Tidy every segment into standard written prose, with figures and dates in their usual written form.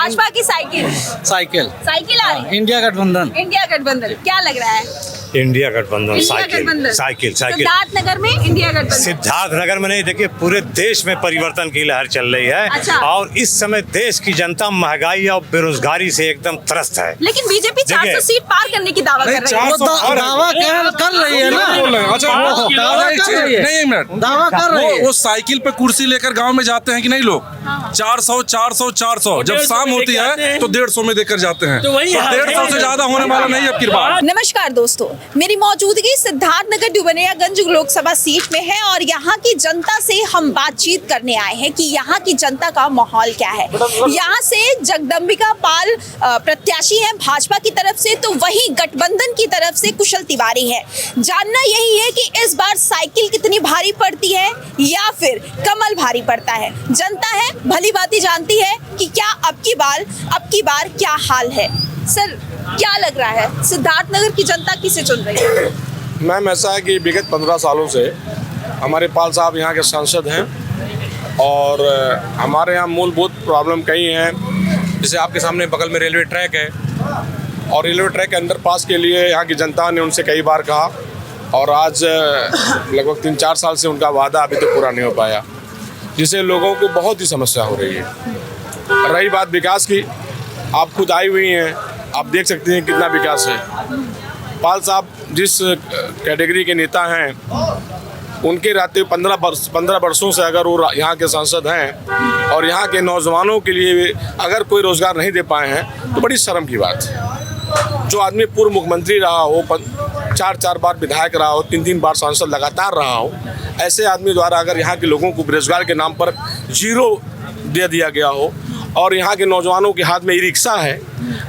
भाजपा की cycle? Cycle cycle आ रही है? इंडिया गठबंधन। इंडिया गठबंधन क्या लग रहा है? इंडिया गठबंधन। इंडिया साइकिल गठबंधन। साइकिल साइकिल सिद्धार्थ नगर में इंडिया गठबंधन। सिद्धार्थ नगर में नहीं, देखिए पूरे देश में परिवर्तन की लहर चल रही है। अच्छा। और इस समय देश की जनता महंगाई और बेरोजगारी से एकदम त्रस्त है। लेकिन बीजेपी 400 सीट पार करने की दावा कर रही है। वो दावा कर रही है ना। दावा कर रही है। नहीं मिनट, दावा कर रही है। वो साइकिल पे कुर्सी लेकर गांव में जाते हैं कि नहीं लोग? 400 400 400 जब शाम होती है तो 150 में देकर जाते हैं। तो 150 से ज्यादा होने वाला नहीं है अब की बार। नमस्कार दोस्तों, मेरी मौजूदगी सिद्धार्थनगर डुमरियागंज लोकसभा सीट में है और यहाँ की जनता से हम बातचीत करने आए हैं कि यहाँ की जनता का माहौल क्या है। यहाँ से जगदम्बिका पाल प्रत्याशी हैं भाजपा की तरफ से, तो वही गठबंधन की तरफ से कुशल तिवारी है। जानना यही है कि इस बार साइकिल कितनी भारी पड़ती है या फिर कमल भारी पड़ता है। जनता है भली भांति जानती है कि क्या अब की बार क्या हाल है। सर, क्या लग रहा है सिद्धार्थनगर की जनता किसे चुन रही है? मैम, ऐसा है कि विगत 15 सालों से हमारे पाल साहब यहाँ के सांसद हैं और हमारे यहाँ मूलभूत प्रॉब्लम कई हैं। जैसे आपके सामने बगल में रेलवे ट्रैक है और रेलवे ट्रैक के अंडरपास के लिए यहाँ की जनता ने उनसे कई बार कहा और आज लगभग 3-4 साल से उनका वादा अभी तक पूरा नहीं हो पाया, जिससे लोगों को बहुत ही समस्या हो रही है। रही बात विकास की, आप खुद आई हुई हैं, आप देख सकते हैं कितना विकास है। पाल साहब जिस कैटेगरी के नेता हैं, उनके रहते 15 वर्षों से अगर वो यहाँ के सांसद हैं और यहाँ के नौजवानों के लिए अगर कोई रोज़गार नहीं दे पाए हैं तो बड़ी शर्म की बात है। जो आदमी पूर्व मुख्यमंत्री रहा हो, 4 बार विधायक रहा हो, 3 बार सांसद लगातार रहा हो, ऐसे आदमी द्वारा अगर यहाँ के लोगों को बेरोजगार के नाम पर 0 दे दिया गया हो और यहाँ के नौजवानों के हाथ में ई रिक्शा है,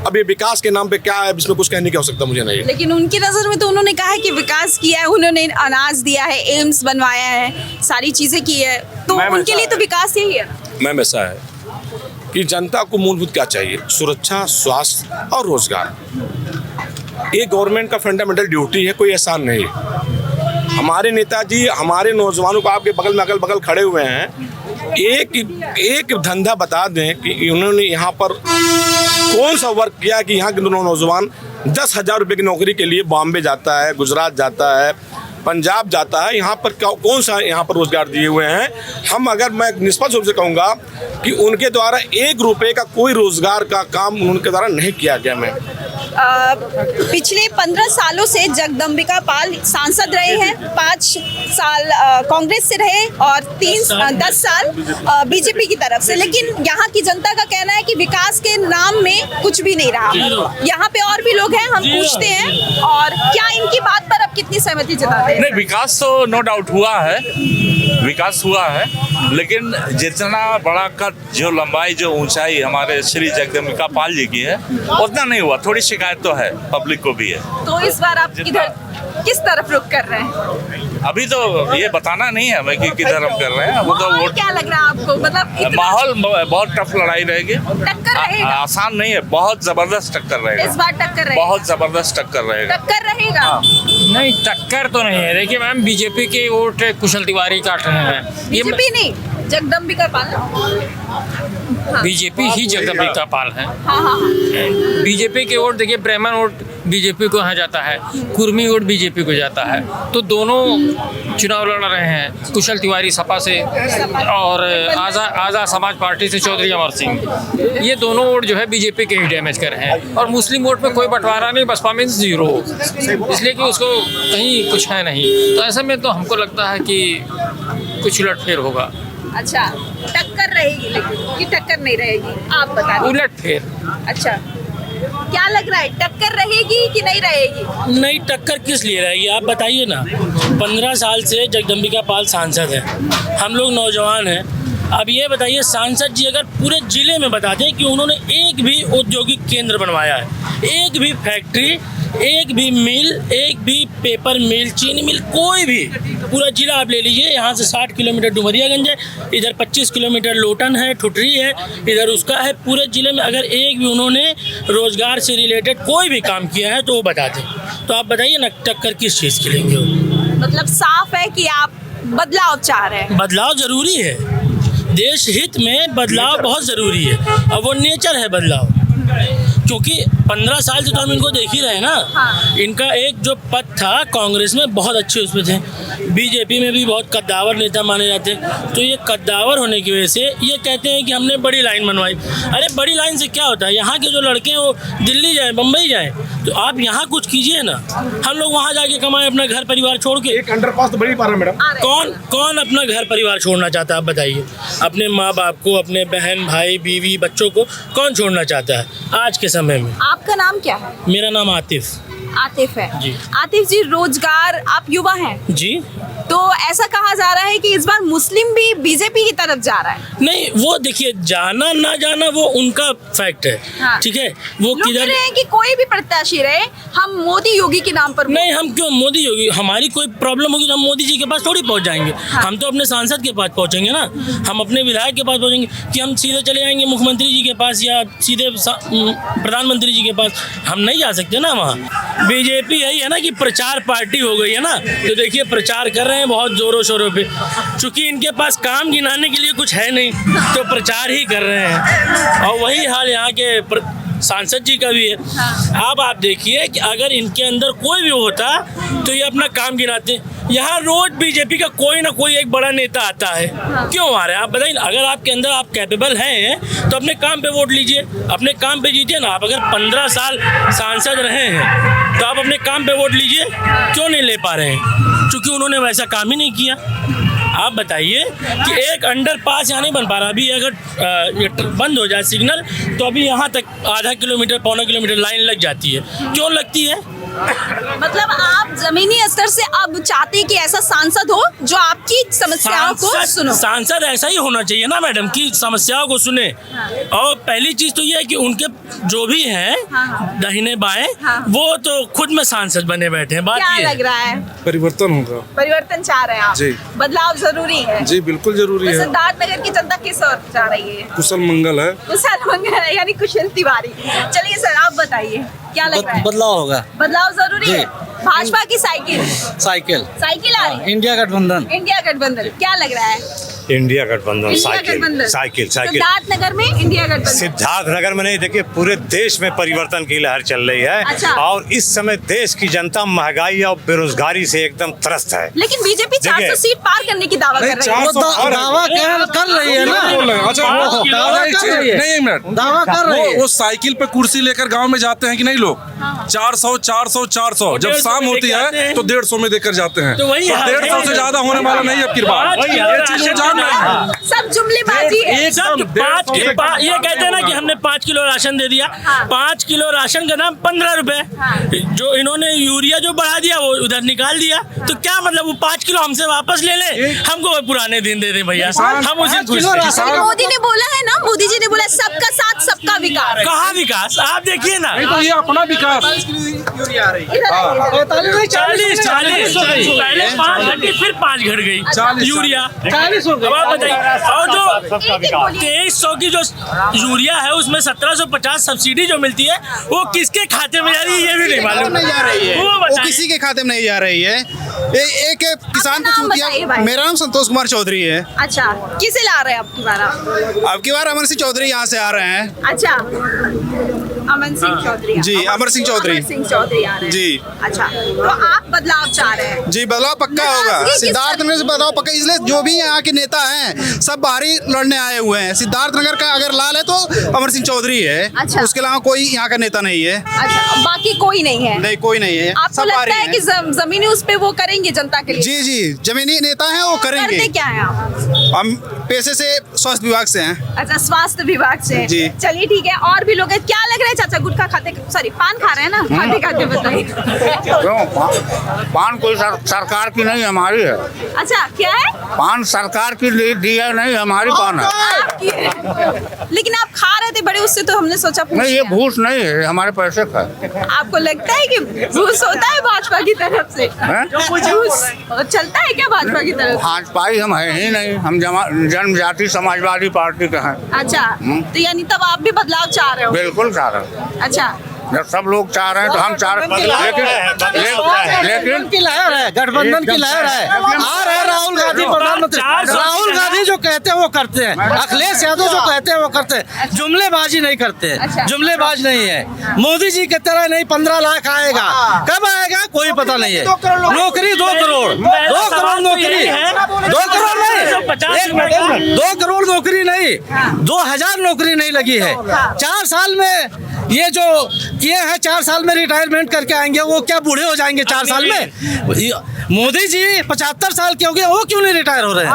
अब ये विकास के नाम पे क्या है, इसमें कुछ कहने की आवश्यकता मुझे नहीं है। लेकिन उनकी नजर में तो उन्होंने कहा है कि विकास किया है, उन्होंने अनाज दिया है, एम्स बनवाया है, सारी चीजें की है, तो उनके लिए तो विकास यही है। मैम, ऐसा है कि जनता को मूलभूत क्या चाहिए? सुरक्षा, स्वास्थ्य और रोजगार। ये गवर्नमेंट का फंडामेंटल ड्यूटी है, कोई एहसान नहीं है। हमारे नेताजी हमारे नौजवानों को आपके बगल में अगल बगल खड़े हुए हैं, एक धंधा बता दें कि उन्होंने यहाँ पर कौन सा वर्क किया कि यहाँ के दोनों नौजवान 10,000 रुपये की नौकरी के लिए बॉम्बे जाता है, गुजरात जाता है, पंजाब जाता है, यहाँ पर कौन सा यहाँ पर रोजगार दिए हुए हैं। मैं निष्पक्ष रूप से कहूँगा कि उनके द्वारा 1 रुपये का कोई रोजगार का काम उनके द्वारा नहीं किया गया। मैं पिछले 15 सालों से जगदम्बिका पाल सांसद रहे हैं, 5 साल कांग्रेस से रहे और 10 साल बीजेपी की तरफ से। लेकिन यहाँ की जनता का कहना है कि विकास के नाम में कुछ भी नहीं रहा। यहाँ पे और भी लोग हैं, हम पूछते हैं और क्या इनकी बात पर अब कितनी सहमति जताते हैं? नहीं, विकास तो नो डाउट हुआ है, विकास हुआ है, लेकिन जितना बड़ा कद, जो लंबाई, जो ऊंचाई हमारे श्री जगदम्बिका पाल जी की है, उतना नहीं हुआ। थोड़ी शिकायत तो है, पब्लिक को भी है। तो इस बार आप किस तरफ रुख कर रहे हैं? अभी तो ये बताना नहीं है हमें कि किधर हम कर रहे हैं। वो तो वोट, क्या लग रहा है आपको? मतलब माहौल बहुत टफ लड़ाई रहेगी, टक्कर रहेगा? आसान नहीं है, बहुत जबरदस्त टक्कर रहेगा। इस बार टक्कर रहेगा? बहुत जबरदस्त टक्कर रहेगा। टक्कर रहेगा? नहीं, टक्कर तो नहीं है। देखिए मैम, बीजेपी के वोट कुशल तिवारी काट रहे हैं। बीजेपी नहीं, जगदम्बिका पाल। बीजेपी ही जगदम्बिका पाल है। हाँ। बीजेपी के वोट, देखिए ब्राह्मण वोट बीजेपी को यहाँ जाता है, कुर्मी वोट बीजेपी को जाता है। तो दोनों चुनाव लड़ रहे हैं, कुशल तिवारी सपा से और आज़ाद समाज पार्टी से चौधरी अमर सिंह। ये दोनों वोट जो है बीजेपी के ही डैमेज कर रहे हैं। और मुस्लिम वोट में कोई बंटवारा नहीं, बसपा मीन्स 0, इसलिए कि उसको कहीं कुछ है नहीं। तो ऐसे में तो हमको लगता है कि कुछ उलटफेर होगा। अच्छा, टक्कर रहेगी लेकिन कि टक्कर नहीं रहेगी? आप बता दीजिए। उलटफेर। अच्छा, क्या लग रहा है, टक्कर रहेगी कि नहीं रहेगी? नहीं, टक्कर किस लिए रहेगी आप बताइए ना। 15 साल से जगदम्बिका पाल सांसद है, हम लोग नौजवान हैं। अब ये बताइए, सांसद जी अगर पूरे जिले में बता दें कि उन्होंने एक भी औद्योगिक केंद्र बनवाया है, एक भी फैक्ट्री, एक भी मिल, एक भी पेपर मिल, चीनी मिल, कोई भी, पूरा जिला आप ले लीजिए। यहाँ से 60 किलोमीटर डुमरियागंज है, इधर 25 किलोमीटर लोटन है, ठुटरी है, इधर उसका है। पूरे जिले में अगर एक भी उन्होंने रोजगार से रिलेटेड कोई भी काम किया है तो वो बता दें। तो आप बताइए ना, टक्कर किस चीज़ की लेंगे? मतलब साफ है कि आप बदलाव चाह रहे हैं। बदलाव जरूरी है, देश हित में बदलाव बहुत ज़रूरी है और वो नेचर है बदलाव, क्योंकि 15 साल से तो हम इनको देख ही रहे हैं ना। इनका एक जो पद था कांग्रेस में बहुत अच्छे उसमें थे, बीजेपी में भी बहुत कद्दावर नेता माने जाते हैं, तो ये कद्दावर होने की वजह से ये कहते हैं कि हमने बड़ी लाइन बनवाई। अरे बड़ी लाइन से क्या होता है, यहाँ के जो लड़के हैं वो दिल्ली जाएँ, बम्बई जाएँ, तो आप यहाँ कुछ कीजिए ना। हम लोग वहाँ जाके कमाएं अपना घर परिवार छोड़ के। एक अंडरपास तो बड़ी पा रहा है मैडम। कौन अपना घर परिवार छोड़ना चाहता है, आप बताइए। अपने माँ बाप को, अपने बहन भाई बीवी बच्चों को कौन छोड़ना चाहता है आज के समय में। आपका नाम क्या है? मेरा नाम आतिफ। आतिफ है जी। आतिफ जी, रोजगार, आप युवा हैं, जी। तो ऐसा कहा जा रहा है कि इस बार मुस्लिम भी बीजेपी की तरफ जा रहा है। नहीं, वो देखिए, जाना ना जाना वो उनका फैक्ट है। हाँ। ठीक है, वो लोग कह किधर रहे हैं कि कोई भी प्रत्याशी रहे, हम मोदी योगी के नाम पर नहीं, हम क्यों मोदी योगी, हमारी कोई प्रॉब्लम होगी तो हम मोदी जी के पास थोड़ी पहुंच जाएंगे। हम तो अपने सांसद के पास पहुंचेंगे ना, हम अपने विधायक के पास पहुंचेंगे कि हम सीधे चले जाएंगे मुख्यमंत्री जी के पास या सीधे प्रधानमंत्री जी के पास, हम नहीं जा सकते ना वहाँ। बीजेपी यही है ना कि प्रचार पार्टी हो गई है ना, तो देखिए प्रचार कर रहे हैं बहुत जोरों शोरों पे, चूंकि इनके पास काम गिनाने के लिए कुछ है नहीं तो प्रचार ही कर रहे हैं। और वही हाल यहाँ के सांसद जी का भी है। अब आप देखिए कि अगर इनके अंदर कोई भी होता तो ये अपना काम गिनाते। यहाँ रोज बीजेपी का कोई ना कोई एक बड़ा नेता आता है, क्यों आ रहे हैं आप बताइए। अगर आपके अंदर आप कैपेबल हैं तो अपने काम पे वोट लीजिए, अपने काम पे जीतिए ना। आप अगर 15 साल सांसद रहे हैं तो आप अपने काम पे वोट लीजिए, क्यों नहीं ले पा रहे हैं? क्योंकि उन्होंने वैसा काम ही नहीं किया। आप बताइए कि एक अंडरपास यहाँ नहीं बन पा रहा। अभी अगर बंद हो जाए सिग्नल तो अभी यहाँ तक आधा किलोमीटर पौना किलोमीटर लाइन लग जाती है। क्यों लगती है? मतलब आप जमीनी स्तर से अब चाहते हैं कि ऐसा सांसद हो जो आपकी समस्याओं को सुनो। सांसद ऐसा ही होना चाहिए ना मैडम, कि समस्याओं को सुने। और पहली चीज तो ये है कि उनके जो भी हैं दाहिने बाएं, वो तो खुद में सांसद बने बैठे हैं। बात क्या ये लग रहा है? परिवर्तन होगा। परिवर्तन चाह रहे हैं आप? जी। बदलाव जरूरी है? जी बिल्कुल जरूरी है। सिद्धार्थ नगर की जनता किस ओर जा रही है? कुशल मंगल है। कुशल मंगल है, यानी कुशल तिवारी। चलिए सर, आप बताइए क्या लग रहा है? बदलाव होगा। बदलाव जरूरी है। भाजपा की साइकिल साइकिल आ रही है। इंडिया गठबंधन। इंडिया गठबंधन क्या लग रहा है? इंडिया गठबंधन, इंडिया गठबंधन। साइकिल। सिद्धार्थ नगर में इंडिया गठबंधन। सिद्धार्थ नगर में नहीं, देखिए पूरे देश में परिवर्तन की लहर चल रही है। अच्छा। और इस समय देश की जनता महंगाई और बेरोजगारी से एकदम त्रस्त है। लेकिन बीजेपी 400 सीट पार करने की दावा कर रही है। वो दावा कर रही है ना। अच्छा, दावा कर रही है। नहीं मिनट, दावा कर रही है। वो साइकिल पे कुर्सी लेकर गांव में जाते हैं कि नहीं लोग? 400 जब शाम होती है तो 150 में देकर जाते हैं। तो वही हाल है। 150 से ज्यादा होने वाला नहीं अब की बात। ये चीज को जान रहे हैं। सब जुमलेबाजी है। ये कहते हैं ना कि हमने 5 किलो राशन दे दिया। 5 किलो राशन का दाम 15 रुपए। जो इन्होंने यूरिया जो बढ़ा दिया वो उधर निकाल दिया, तो क्या मतलब वो 5 किलो हमसे वापस ले ले, हमको पुराने दिन दे दे भैया, हम उसी खुश हैं। मोदी ने बोला है ना, मोदी जी ने बोला सबका साथ सबका विकास। कहाँ विकास? आप देखिए ना, तो ये अपना विकास। 40 पहले 5 घटी फिर 5 घट गई यूरिया। 40 हो अब आप बताइए, और जो सबका विकास। 2300 की जो यूरिया है उसमें 1750 सब्सिडी जो मिलती है वो किसके खाते में जा रही है ये भी नहीं मालूम। नहीं जा रही है, वो वो बताइए। किसी के खाते में नहीं जा रही है। एक किसान को नाम छूट बताइए दिया। भाई। मेरा नाम संतोष कुमार चौधरी है। अच्छा, किसे ला रहे हैं आपकी बार? अब की बार अमर सिंह चौधरी यहाँ से आ रहे हैं। अच्छा, अमन सिंह चौधरी। जी, अमर सिंह चौधरी। अमर सिंह चौधरी आ रहे हैं। जी। अच्छा, तो आप बदलाव चाह रहे हैं? जी, बदलाव पक्का होगा। नाराजगी सिद्धार्थ नगर से बदलाव पक्का, इसलिए जो भी यहाँ के नेता हैं सब बाहरी लड़ने आए हुए हैं। सिद्धार्थ नगर का अगर लाल है तो अमर सिंह चौधरी है। अच्छा। उसके अलावा कोई यहाँ का नेता नहीं है। अच्छा, बाकी कोई नहीं है? नहीं, कोई नहीं है। आपको सब लगता बाहरी है हैं। कि जमीनी उस पे वो करेंगे जनता के लिए? जी जी, जमीनी नेता हैं, वो करते करेंगे। क्या है आप? हम पेशे से स्वास्थ्य विभाग से हैं। अच्छा, स्वास्थ्य विभाग से। जी। चलिए ठीक है, और भी लोग हैं। क्या लग रहा है चाचा? गुटखा खाते, सॉरी पान खा रहे हैं ना? खाते खाते बताइए। पान कोई सरकार की नहीं, हमारी है। अच्छा, क्या है? पान सरकार की दी है, नहीं हमारी पान है। आपकी है। लेकिन आप खा रहे थे बड़े, उससे तो हमने सोचा पूछ नहीं, ये लिया। घूस नहीं है, हमारे पैसे का है। आपको लगता है कि घूस होता है भाजपा की तरफ से? हैं? घूस चलता है क्या भाजपा की तरफ से? भाजपाई हम है ही नहीं, हम जनजाति समाजवादी पार्टी के हैं। अच्छा, तो यानी तब आप भी बदलाव चाह रहे हो? बिल्कुल चाह रहे हैं। अच्छा, जब सब लोग चाह रहे हैं तो हम चाह रहे हैं, लेकिन की लहर है, गठबंधन की लहर है। आ रहे राहुल गांधी प्रधानमंत्री, राहुल गांधी जो कहते हैं वो करते हैं, अखिलेश यादव जो कहते हैं वो करते हैं, जुमलेबाजी नहीं करते हैं, जुमलेबाज नहीं है। मोदी जी की तरह नहीं 15 लाख आएगा, कब आएगा कोई पता नहीं है। नौकरी 2 करोड़, 2 करोड़ नौकरी, 2 करोड़ नहीं, 2 करोड़ नौकरी नहीं, 2000 नौकरी नहीं लगी है। 4 साल में ये जो किए हैं, 4 साल में रिटायरमेंट करके आएंगे, वो क्या बूढ़े हो जाएंगे 4 साल में? मोदी जी 75 साल के हो गए, वो क्यों नहीं रिटायर हो रहे हैं?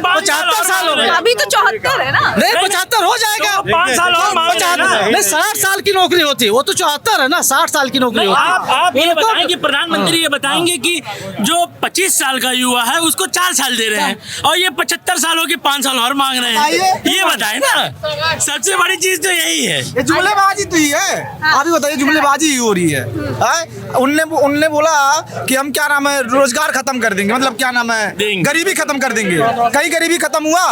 75 साल हो गए, अभी तो 74 है ना। नहीं 75 हो जाएगा, 5 साल और मांग रहे हैं ना। नहीं 60 साल की नौकरी होती है, वो तो 74 है ना, 60 साल की नौकरी होती है। आप ये बताएं कि प्रधानमंत्री ये बताएंगे कि जो 25 साल का युवा है उसको 4 साल दे रहे हैं और ये 75 सालों के 5 साल और मांग रहे हैं, ये बताएं ना। सबसे बड़ी चीज तो यही है। ये जुमलेबाजी तो ही है। आप ही बताइए, जुमलेबाजी ही हो रही है। उनने बोला कि हम क्या नाम है रोजगार खत्म कर देंगे, मतलब क्या नाम है गरीबी खत्म कर देंगे। कहीं गरीबी खत्म हुआ?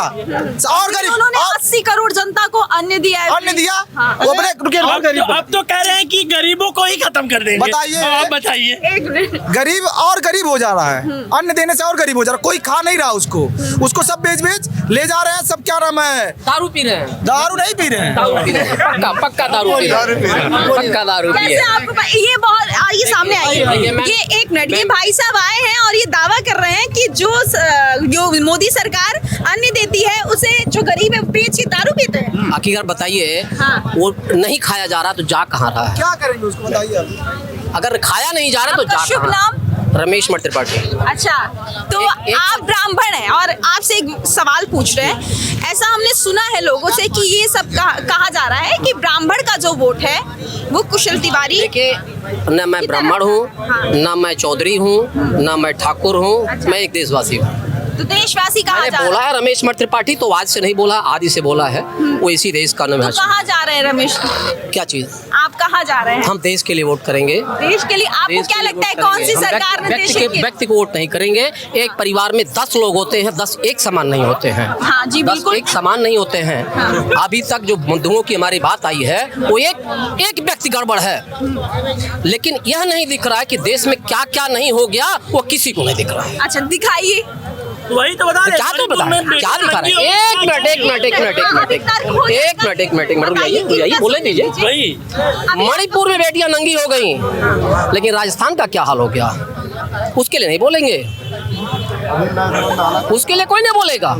और गरीब उन्होंने 80 करोड़ जनता को अन्न दिया है। अन्न दिया, हाँ। वो अपने रुकिए, अब तो कह रहे हैं कि गरीबों को ही खत्म कर देंगे। बताइए। आप बताइए। एक मिनट। गरीब और गरीब हो जा रहा है, अन्न देने से और गरीब हो जा रहा है। कोई खा नहीं रहा उसको सब बेच ले जा रहे हैं। सब क्या नाम है, दारू पी रहे हैं, दारू नहीं पी रहे हैं, पक्का दारू पी रहे हैं, पक्का दारू पी कैसे आपको ये बहुत आइए सामने आइए, ये एक मिनट, ये भाई साहब आए हैं और ये दावा कर रहे हैं कि जो मोदी सरकार अन्न देती है उसे जो गरीब है बेच के दारू पीते हैं। हकीकत बताइए, हाँ। वो नहीं खाया जा रहा तो जा कहाँ रहा है? क्या करेंगे उसको बताइए आप। अगर खाया नहीं जा रहा तो आपका जा शुभ कहाँ? नाम? रमेश मठ त्रिपाठी। अच्छा, तो आप ब्राह्मण हैं और आपसे एक सवाल पूछ रहे हैं। ऐसा हमने सुना है लोगों से कि ये सब कहा जा रहा है कि ब्राह्मण का जो वोट है वो कुशल तिवारी। देखिए, न मैं ब्राह्मण हूँ, न मैं चौधरी हूँ, न मैं ठाकुर हूँ, मैं एक देशवासी हूँ। तो देशवासी कहा मैंने जा रहा बोला है। है रमेश मठ त्रिपाठी, तो आज से नहीं बोला, आदि से बोला है। वो इसी देश का नाम है। तो कहाँ जा रहे हैं रमेश? क्या चीज? आप कहाँ जा रहे हैं? हम देश के लिए वोट करेंगे। देश के लिए आपको देश क्या के लिए लगता है वोट कौन सी करेंगे। हम सरकार ने देश के व्यक्ति को वोट नहीं करेंगे। एक परिवार में 10 लोग होते हैं, 10 एक समान नहीं होते हैं। हाँ जी, 10 बिल्कुल। एक समान नहीं होते हैं। हाँ। अभी तक जो मुद्दों की हमारी बात आई है वो एक व्यक्ति गड़बड़ है, लेकिन यह नहीं दिख रहा है कि देश में क्या क्या नहीं हो गया, वो किसी को नहीं दिख रहा है। अच्छा, दिखाइए। वही तो बता रहे हैं। क्या तो बता रहे हैं? क्या दिखा रहे हैं? एक मिनट जाइए, बोले दीजिए। वही मणिपुर में बेटियां नंगी हो गई, लेकिन राजस्थान का क्या हाल हो गया उसके लिए नहीं बोलेंगे, उसके लिए कोई नहीं बोलेगा,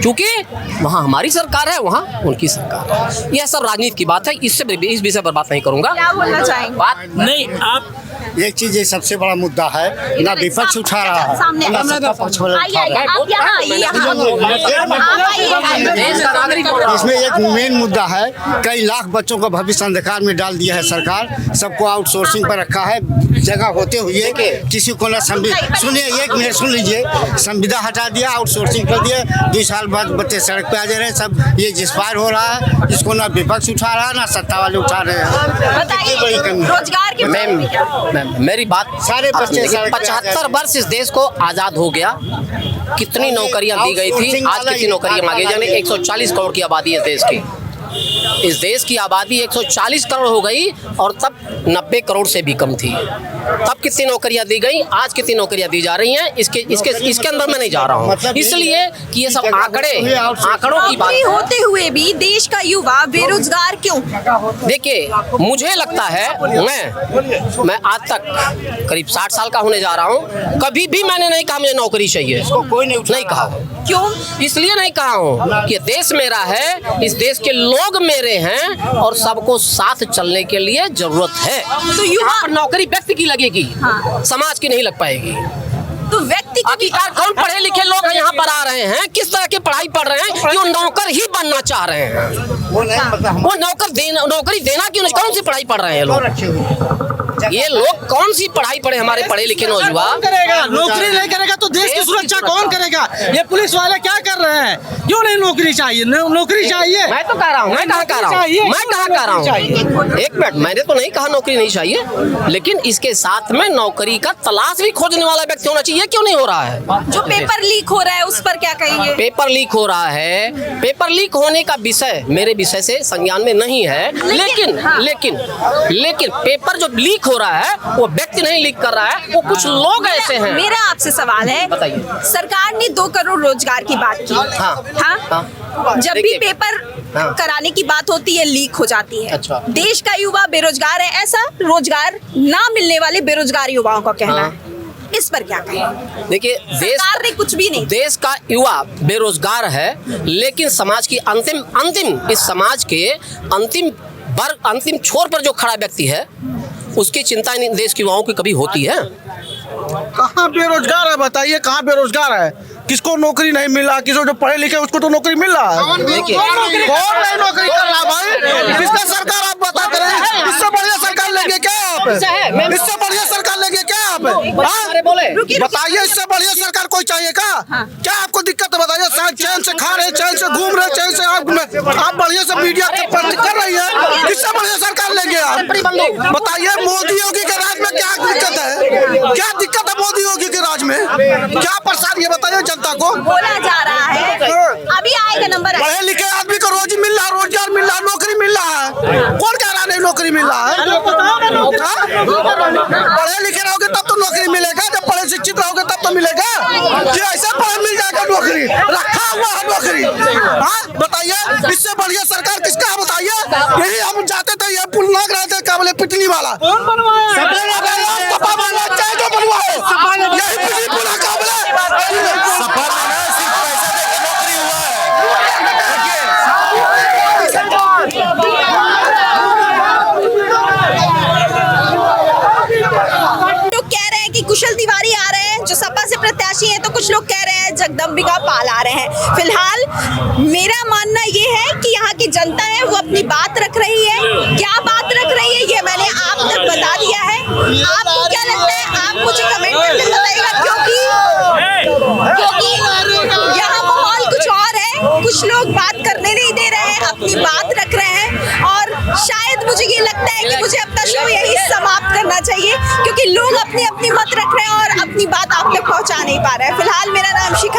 क्योंकि वहाँ हमारी सरकार है, वहाँ उनकी सरकार है। यह सब राजनीति की बात है, इस विषय पर बात नहीं करूंगा। क्या बोलना चाहेंगे? बात नहीं, आप एक चीज ये सबसे बड़ा मुद्दा है, ना विपक्ष उठा रहा है, सामने ना सत्ता पक्ष वाला उठा रहा है। आप यहाँ आइए, देश का नागरिक हूँ। इसमें एक मेन मुद्दा है, कई लाख बच्चों को भविष्य अंधकार में डाल दिया है सरकार, सबको आउटसोर्सिंग पर रखा है, जगह होते हुए किसी को ना सुनिए, एक मिनट सुन लीजिए, संविदा हटा दिया, आउटसोर्सिंग कर दिया, 2 साल बाद बच्चे सड़क पे आ जा रहे हैं, सब ये जिसपायर हो रहा है, जिसको ना विपक्ष उठा रहा है ना सत्ता वाले उठा रहे हैं। बताइए, रोजगार के बारे में क्या? मेरी बात, सारे बच्चे 75 वर्ष इस देश को आजाद हो गया, कितनी नौकरियां दी गई थी, आज कितनी नौकरियां मांगी जाने। 140 करोड़ की आबादी है देश की, इस देश की आबादी 140 करोड़ हो गई और तब 90 करोड़ से भी कम थी। तब कितनी नौकरियां दी गई, आज कितनी नौकरियां दी जा रही हैं, इसके अंदर मैं नहीं जा रहा हूँ, इसलिए कि ये सब आंकड़ों की बात होते हुए भी देश का युवा बेरोजगार क्यों? देखिए, मुझे लगता है, मैं आज तक करीब 60 साल का होने जा रहा हूँ, कभी भी मैंने नहीं कहा मुझे नौकरी चाहिए, कोई नहीं कहा। क्यों? इसलिए नहीं कहा हूँ कि देश मेरा है, इस देश के लोग मेरे हैं और सबको साथ चलने के लिए जरूरत है। तो युवा पर नौकरी व्यक्ति की लगेगी, हाँ। समाज की नहीं लग पाएगी। तो व्यक्ति अभी कौन पढ़े लिखे लोग यहाँ पर आ रहे हैं, किस तरह की पढ़ाई पढ़ रहे हैं, जो नौकर ही बनना चाह रहे हैं, वो नौकरी देना क्यों, कौन सी पढ़ाई पढ़ रहे हैं लोग? ये लोग कौन सी पढ़ाई पढ़े, हमारे पढ़े लिखे नौजवान करेगा, नौकरी नहीं करेगा तो देश की सुरक्षा कौन करेगा? ये पुलिस वाले क्या कर रहे हैं? क्यों नहीं नौकरी चाहिए? नौकरी चाहिए। मैं तो कह रहा हूँ, मैं कहाँ कह रहा हूँ, एक मिनट, मैंने तो नहीं कहा नौकरी नहीं चाहिए, लेकिन इसके साथ में नौकरी का तलाश भी खोजने वाला व्यक्ति होना चाहिए। क्यों नहीं हो रहा है? जो पेपर लीक हो रहा है उस पर क्या कहेंगे? पेपर लीक हो रहा है, पेपर लीक होने का विषय मेरे विषय से संज्ञान में नहीं है, लेकिन पेपर जो लीक हो रहा है वो व्यक्ति नहीं लीक कर रहा है, वो कुछ लोग ऐसे हैं। मेरा आपसे सवाल है, बताइए। सरकार ने 2 करोड़ रोजगार की बात की। हाँ। जब भी पेपर कराने की बात होती है लीक हो जाती है। अच्छा। देश का युवा बेरोजगार है, ऐसा रोजगार ना मिलने वाले बेरोजगार युवाओं का कहना है। इस पर क्या कहें? देखिए, सरकार ने कुछ भी नहीं, देश का युवा बेरोजगार है, लेकिन समाज की अंतिम इस समाज के अंतिम छोर पर जो खड़ा व्यक्ति है उसकी चिंता इन देश के युवाओं की कभी होती है? कहाँ बेरोजगार है बताइए? कहाँ बेरोजगार है? किसको नौकरी नहीं मिला? किसी जो पढ़े लिखे उसको तो नौकरी मिल रहा है। कौन नहीं नौकरी कर रहा भाई? किसका सरकार आप बता करें? इससे बढ़िया सरकार लेंगे क्या आप? इससे बढ़िया सरकार लेंगे क्या आप? बताइए, इससे बढ़िया सरकार कोई चाहिए क्या आपको दिक्कत है? बताइए, चैन से खा रहे, चैन से घूम रहे, चैन से आप बढ़िया से मीडिया कर रही है, किससे बढ़िया सरकार लेंगे आप? बताइए, मोदी योगी के राज में क्या दिक्कत है? क्या दिक्कत है मोदी योगी के राज में? क्या परेशानी है बताइए जनता को? बोला जा रहा है अभी आएगा नंबर। पढ़े लिखे आदमी को रोजी मिल रहा है, रोजगार मिल रहा है, नौकरी मिल रहा है। कौन कह रहा नहीं नौकरी मिल रहा है? पढ़े लिखे रहोगे तब तो नौकरी मिलेगा, जब पढ़े शिक्षित रहोगे तब तो मिलेगा। ये ऐसे पढ़े मिल जाएगा नौकरी? रखा हुआ है नौकरी। बताइए, इससे बढ़िया सरकार किसका है बताइए? यही हम चाहते थे, ये पुल लग रहे थे क्या बोले पिटनी वाला, कुशल तिवारी आ रहे हैं जो सपा से प्रत्याशी हैं, तो कुछ लोग कह रहे हैं जगदम्बिका पाल आ रहे हैं। फिलहाल मेरा मानना ये है कि यहाँ की जनता है वो अपनी बात रख रही है। क्या बात रख रही है ये मैंने आप तक बता दिया है। आपको क्या लगता है आप मुझे कमेंट करके बताइएगा, क्योंकि यहाँ माहौल कुछ और है। कुछ लोग बात करने नहीं दे रहे हैं, अपनी बात रख रहे हैं, और शायद मुझे ये लगता है कि मुझे अपना शो यही समाप्त करना चाहिए, क्योंकि लोग अपनी अपनी मत रख रहे हैं और अपनी बात आप तक पहुंचा नहीं पा रहे हैं। फिलहाल मेरा नाम शिखा